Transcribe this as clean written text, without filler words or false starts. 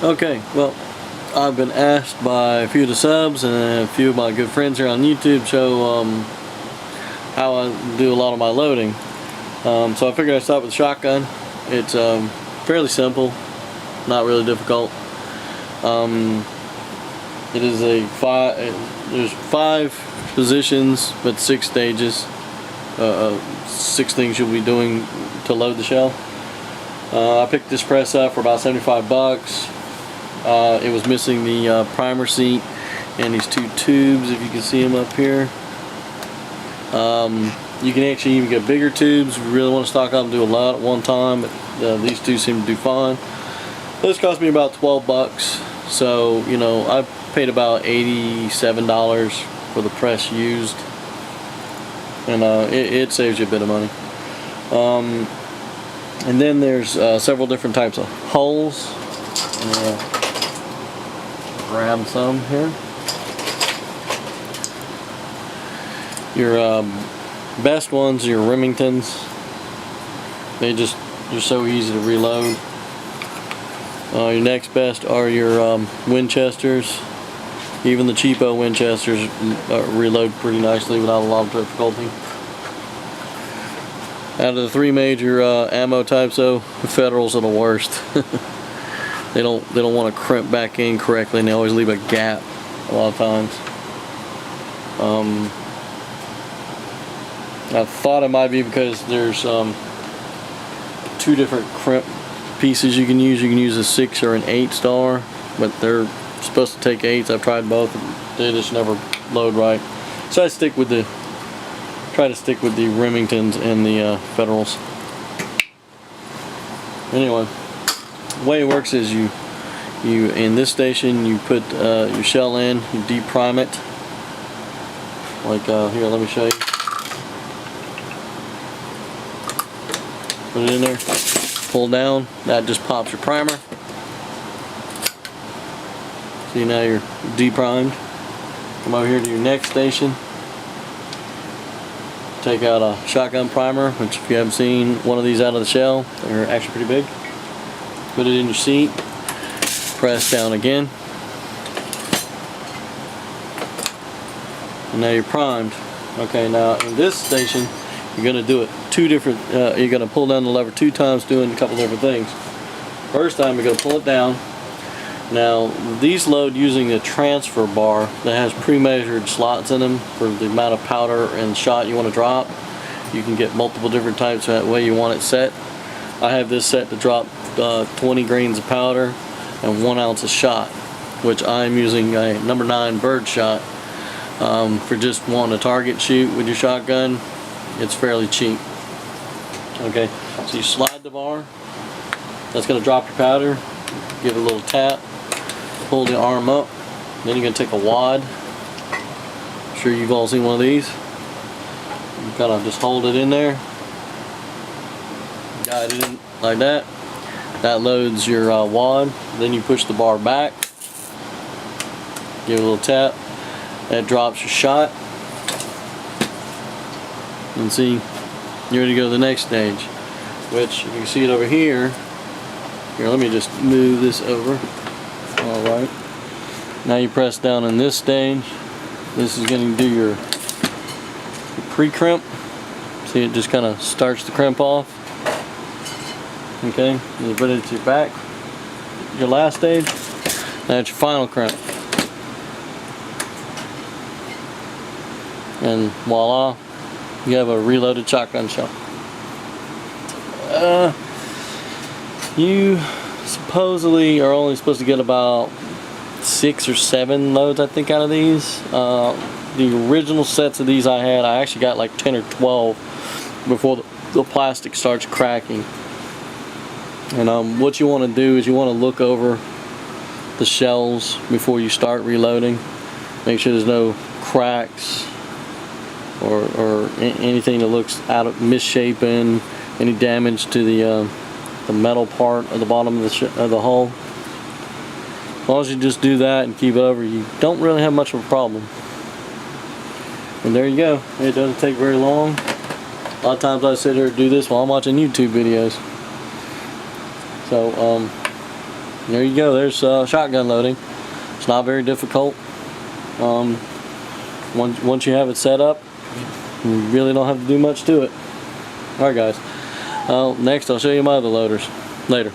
Okay, well, I've been asked by a few of the subs and a few of my good friends here on YouTube to show how I do a lot of my loading. So I figured I'd start with a shotgun. It's fairly simple, not really difficult. It is there's 5 positions but 6 stages, 6 things you'll be doing to load the shell. I picked this press up for about 75 bucks. It was missing the primer seat and these 2 tubes, if you can see them up here. You can actually even get bigger tubes if you really want to stock up and do a lot at one time, but these 2 seem to do fine. This cost me about 12 bucks, so you know I paid about $87 for the press used, and it saves you a bit of money. And then there's several different types of hulls. Grab some here. Your best ones are your Remingtons. They're so easy to reload. Your next best are your Winchesters. Even the cheapo Winchesters reload pretty nicely without a lot of difficulty. Out of the 3 major ammo types, though, the Federals are the worst. They don't want to crimp back in correctly, and they always leave a gap a lot of times. I thought it might be because there's 2 different crimp pieces you can use. You can use a 6 or an 8 star, but they're supposed to take 8s. I've tried both, they just never load right. So I try to stick with the Remingtons and the Federals. Anyway, the way it works is you in this station you put your shell in, you deprime it. Like here, let me show you. Put it in there, pull down, that just pops your primer. See, now you're deprimed. Come over here to your next station. Take out a shotgun primer, which if you haven't seen one of these out of the shell, they're actually pretty big. Put it in your seat, press down again, and now you're primed. Okay, now in this station, you're going to do it 2 different, you're going to pull down the lever 2 times doing a couple different things. First time you're going to pull it down. Now these load using a transfer bar that has pre-measured slots in them for the amount of powder and shot you want to drop. You can get multiple different types that way you want it set. I have this set to drop 20 grains of powder and 1 ounce of shot, which I'm using a number 9 bird shot. For just wanting a target shoot with your shotgun, it's fairly cheap. Okay, so you slide the bar, that's going to drop your powder, give it a little tap, pull the arm up, then you're going to take a wad. I'm sure you've all seen one of these. You kind of just hold it in there, guide it in like that. That loads your wad. Then you push the bar back, give it a little tap, that drops your shot, and see, you're ready to go to the next stage, which you can see it over here. Here, let me just move this over. Alright, now you press down in this stage. This is going to do your pre-crimp. See, it just kind of starts the crimp off. Okay, you put it to your back. Your last stage, that's your final crimp. And voila, you have a reloaded shotgun shell. You supposedly are only supposed to get about 6 or 7 loads, I think, out of these. The original sets of these I actually got like 10 or 12 before the plastic starts cracking. And what you want to do is you want to look over the shells before you start reloading. Make sure there's no cracks or anything that looks misshapen, any damage to the metal part of the bottom of the hull. As long as you just do that and keep it over, you don't really have much of a problem. And there you go. It doesn't take very long. A lot of times I sit here and do this while I'm watching YouTube videos. So there you go. There's shotgun loading. It's not very difficult. Once you have it set up, you really don't have to do much to it. Alright guys, next I'll show you my other loaders later.